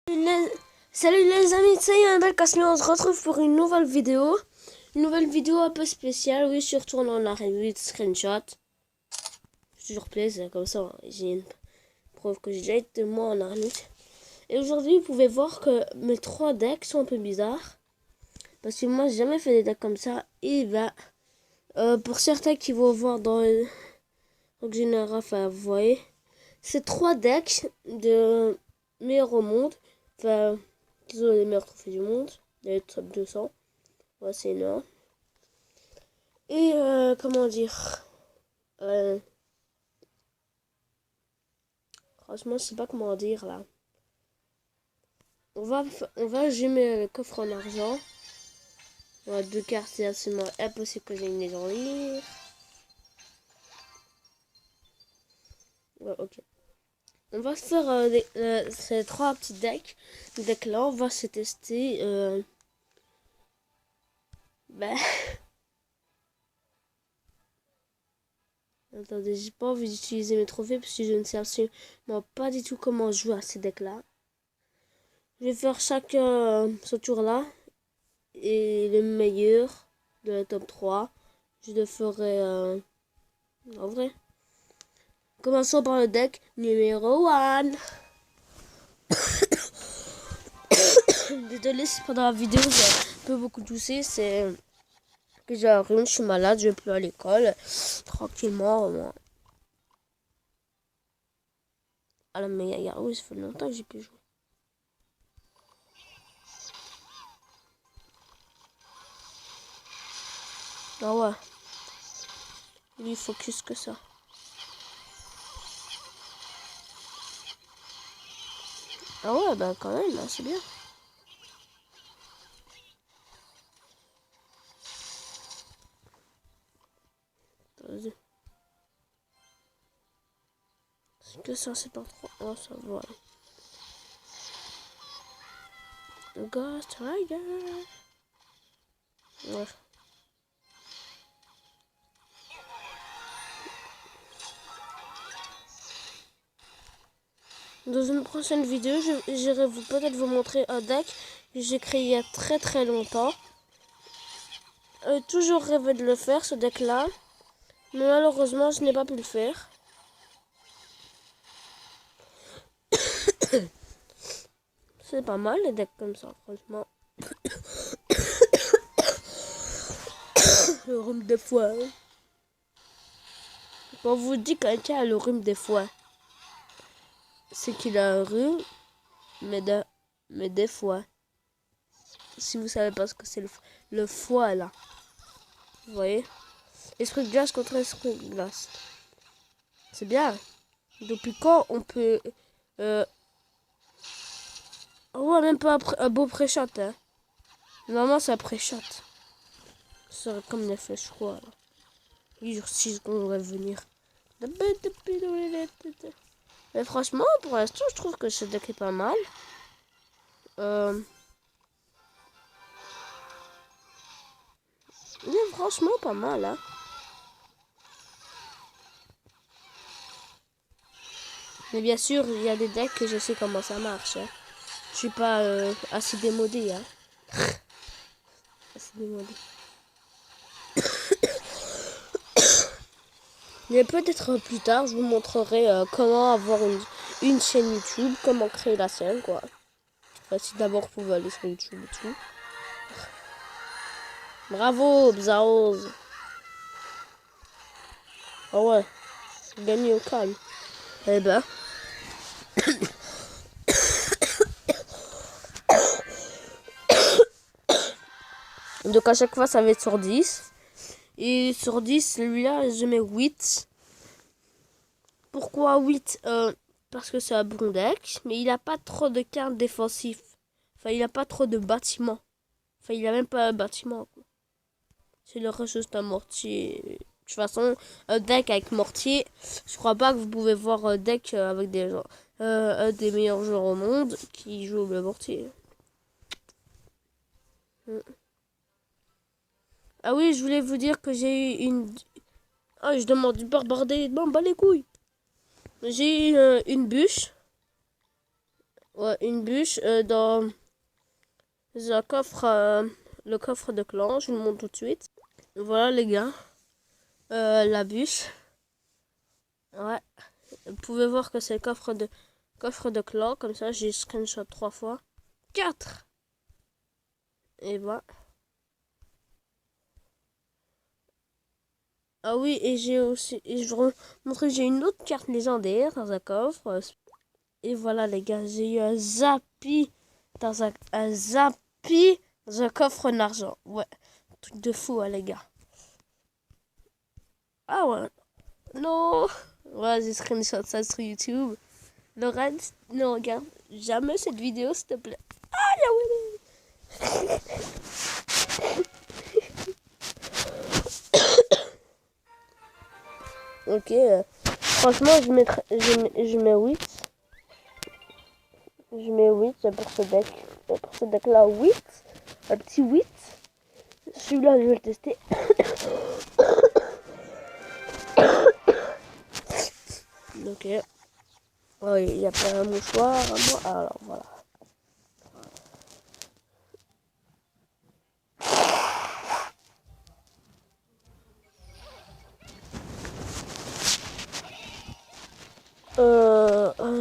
Les- Salut les amis, c'est Yandel Kasmi, on se retrouve pour une nouvelle vidéo. Une nouvelle vidéo un peu spéciale, oui, surtout on en a revue de screenshot. Toujours plaisir, comme ça j'ai une preuve que j'ai déjà été moi en armée. Et aujourd'hui, vous pouvez voir que mes 3 decks sont un peu bizarres. Parce que moi, j'ai jamais fait des decks comme ça. Et bah, pour certains qui vont voir dans le général, enfin, vous voyez, c'est 3 decks de meilleurs au monde. Enfin, qui ont les meilleurs trophées du monde, les top 200. Ouais, c'est énorme. Et comment dire, franchement, je sais pas comment dire là. On va allumer le coffre en argent. Ouais, 2 cartes, c'est absolument impossible que j'ai une légende lire. Ouais, ok. On va se faire ces 3 petits decks. Les decks là, on va se tester. Ben. Attendez, j'ai pas envie d'utiliser mes trophées parce que je ne sais absolument pas du tout comment jouer à ces decks là. Je vais faire chaque ce tour là. Et le meilleur de la top 3, je le ferai en vrai. Commençons par le deck numéro 1. Désolé si pendant la vidéo j'ai un peu beaucoup toussé, c'est que j'ai un rhume, je suis malade, je vais plus à l'école. Tranquillement, moi. Ah la meilleure, oui, ça fait longtemps que j'ai pu jouer. Ah ouais. Lui, focus que ça. Ah ouais, bah quand même, c'est bien. Vas-y. C'est que ça, c'est pas trop. Oh, ça va. Ghost Rider. Ouais. Dans une prochaine vidéo, j'irai peut-être vous montrer un deck que j'ai créé il y a très longtemps. Toujours rêvé de le faire, ce deck-là. Mais malheureusement, je n'ai pas pu le faire. C'est pas mal les decks comme ça, franchement. Le rhume des foies. Hein. Quand on vous dit que quelqu'un a le rhume des foies, c'est qu'il a un rhume, mais des foies. Si vous savez pas ce que c'est le foie là. Vous voyez? Esprit de glace contre esprit de glace. C'est bien. Depuis quand on peut... Oh ouais, même pas un beau pré-shot. Hein. Normalement, c'est un pré-shot. C'est comme les flèches froides. Il dure 6 secondes, on va venir. Mais franchement, pour l'instant, je trouve que ce deck est pas mal. Il est franchement pas mal, hein. Mais bien sûr, il y a des decks que je sais comment ça marche. Hein. Je suis pas assez démodé, hein. Assez démodé. Mais peut-être plus tard, je vous montrerai comment avoir une chaîne YouTube, comment créer la chaîne, quoi. Enfin, si d'abord vous pouvez aller sur YouTube et tout. Bravo, Bzaoz. Ah ouais, gagné au calme. Eh ben. Donc à chaque fois, ça va être sur 10. Et sur 10, celui-là, je mets 8. Pourquoi 8 parce que c'est un bon deck, mais il n'a pas trop de cartes défensives. Enfin, il n'a pas trop de bâtiments. Enfin, il n'a même pas un bâtiment. C'est le reste juste un mortier. De toute façon, un deck avec mortier, je crois pas que vous pouvez voir un deck avec des gens, un des meilleurs joueurs au monde qui joue le mortier. Ah oui, je voulais vous dire que j'ai eu une... Ah, je demande du barbarder. Bon, bah les couilles. J'ai eu une bûche. Ouais, une bûche dans un coffre, le coffre de clan. Je vous le montre tout de suite. Voilà les gars, la bûche. Ouais, vous pouvez voir que c'est le coffre de clan. Comme ça, j'ai screenshot 3 fois. 4. Et voilà. Ah oui, et j'ai aussi, et je vous montrer, j'ai une autre carte légendaire dans un coffre. Et voilà les gars, j'ai eu un Zappi dans un Zappi dans un coffre d'argent. Ouais, truc de fou hein, les gars. Ah ouais, non. Ouais, j'ai screenshot ça sur YouTube. Laurence, ne regarde jamais cette vidéo s'il te plaît. Ah, là oui. Ok, franchement, je mets 8. Je mets 8 pour ce deck. Pour ce deck là, 8. Un petit 8. Celui-là, je vais le tester. Ok. Oh, il y a pas un mouchoir à moi. Alors, voilà.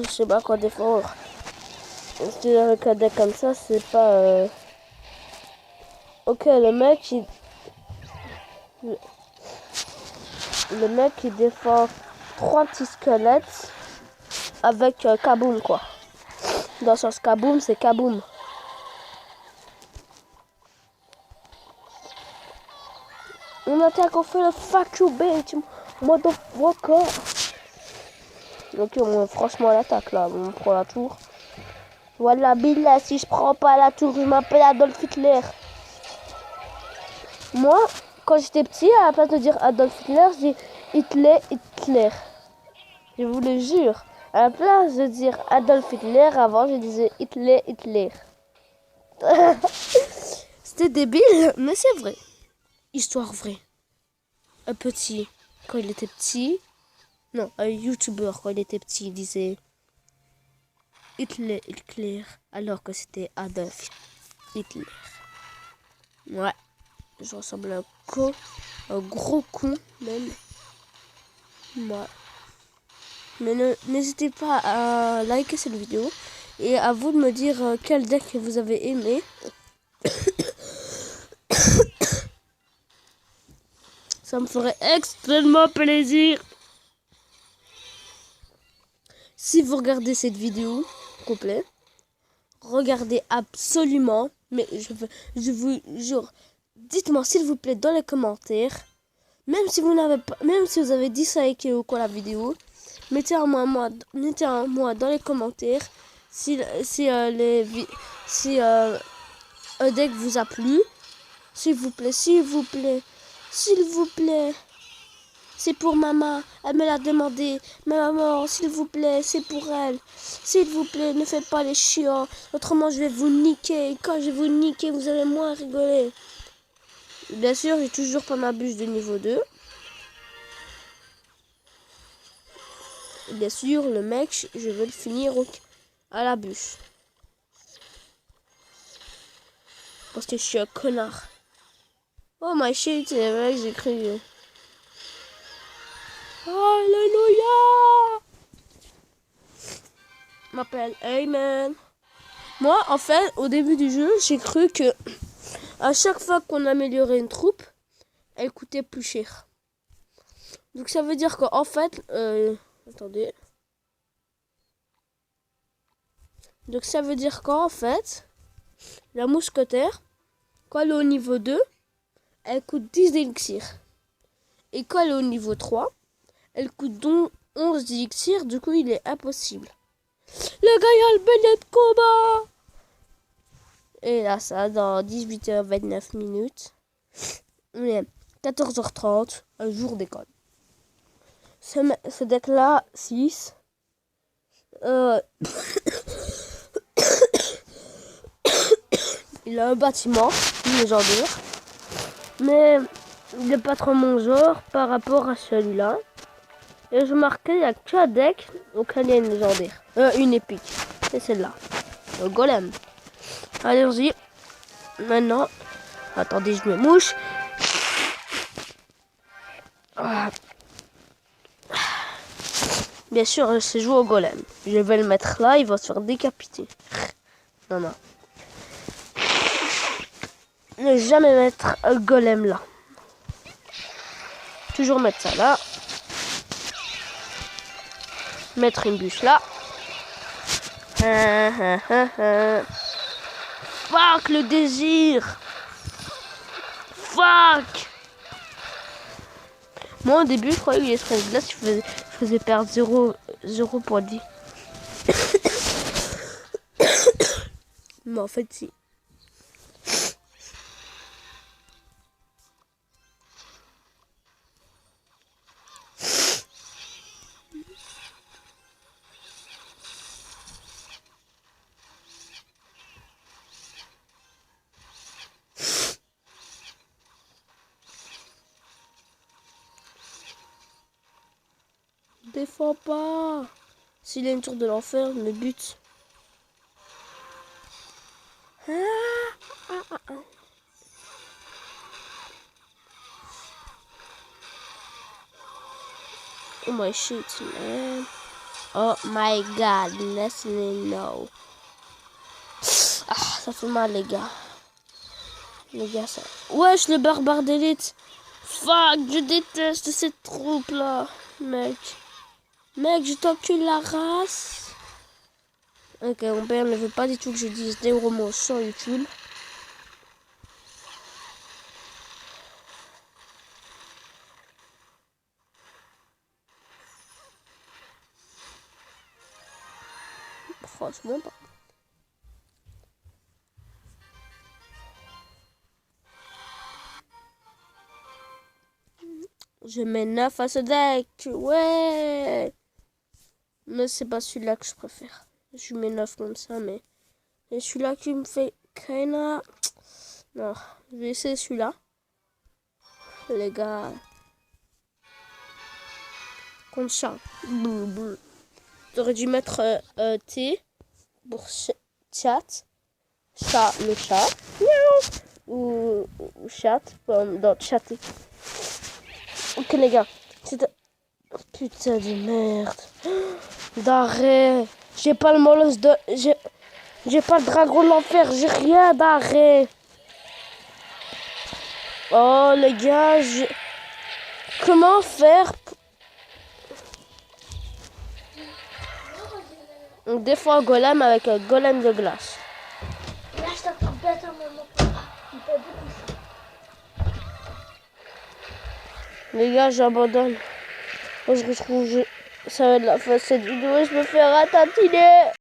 Je sais pas quoi défendre. Si avec un deck comme ça, c'est pas... Ok, le mec, il défend 3 petits squelettes avec Kaboom, quoi. Dans le sens Kaboom, c'est Kaboom. On attaque, on fait le fuck you bitch, motherfucker. Ok, franchement, l'attaque là, on prend la tour. Voilà, Billah, si je prends pas la tour, je m'appelle Adolf Hitler. Moi, quand j'étais petit, à la place de dire Adolf Hitler, j'ai Hitler. Je vous le jure. À la place de dire Adolf Hitler, avant, je disais Hitler. C'était débile, mais c'est vrai. Histoire vraie. Un petit, quand il était petit, non, un youtubeur, quand il était petit, il disait Hitler, alors que c'était Adolf Hitler. Ouais, je ressemble à un gros con, même. Ouais. Mais n'hésitez pas à liker cette vidéo et à vous de me dire quel deck vous avez aimé. Ça me ferait extrêmement plaisir. Si vous regardez cette vidéo complète, regardez absolument, mais je vous jure, dites-moi s'il vous plaît dans les commentaires, même si vous avez disliké ou quoi la vidéo, mettez un moi dans les commentaires si un deck vous a plu, s'il vous plaît. C'est pour maman, elle me l'a demandé. Maman, s'il vous plaît, c'est pour elle. S'il vous plaît, ne faites pas les chiants. Autrement, je vais vous niquer. Et quand je vais vous niquer, vous allez moins rigoler. Bien sûr, j'ai toujours pas ma bûche de niveau 2. Bien sûr, le mec, je veux le finir à la bûche. Parce que je suis un connard. Oh my shit, c'est vrai que j'ai cru... Alléluia! M'appelle Amen. Moi, en fait, au début du jeu, j'ai cru que à chaque fois qu'on améliorait une troupe, elle coûtait plus cher. Donc ça veut dire qu'en fait, attendez. Donc ça veut dire qu'en fait, la mousquetaire, quand elle est au niveau 2, elle coûte 10 d'élixir. Et quand elle est au niveau 3, elle coûte donc 11 d'élixir. Du coup, il est impossible. Le gars, il a le billet de combat. Et là, ça, dans 18h29 minutes. On est 14h30, un jour d'école. Ce deck-là, 6. Il a un bâtiment légendaire. Mais il n'est pas trop mon genre par rapport à celui-là. Et je marquais, il n'y a qu'un deck auquel il y a une légendaire. Une épique. C'est celle-là. Le golem. Allez-y. Maintenant. Attendez, je me mouche. Ah. Bien sûr, c'est jouer au golem. Je vais le mettre là, il va se faire décapiter. Non, non. Ne jamais mettre un golem là. Toujours mettre ça là. Mettre une bûche là. Fuck le désir. Fuck. Moi au début je croyais que les fraises glaces je faisais perdre 0 point de vie. Mais en fait si. Défends pas. S'il y a une tour de l'enfer, me bute. Oh my shit, man. Oh my god, let me know. Ah, ça fait mal, les gars. Les gars, ça... Wesh, le barbare d'élite. Fuck, je déteste cette troupe-là, mec. Mec, je t'encule la race. Ok, mon père ne veut pas du tout que je dise des gros mots sur YouTube. Franchement pas. Je mets 9 à ce deck. Ouais. Mais c'est pas celui-là que je préfère. Je mets 9 comme ça, mais... Et celui-là qui me fait keiner. Non, je vais essayer celui-là. Les gars. Contre chat. J'aurais dû mettre T pour chat. Chat, le chat. Ou chat, dans chatter. Ok les gars. Putain de merde. D'arrêt. J'ai pas le molosse de... J'ai pas le dragon de l'enfer. J'ai rien d'arrêt. Oh les gars. Comment faire on défend un golem avec un golem de glace. Là, je t'entends bête un moment. Il fait beaucoup ça. Les gars, j'abandonne. Moi, je retrouve... Ça va être la fin de cette vidéo. Je me fais ratatiner.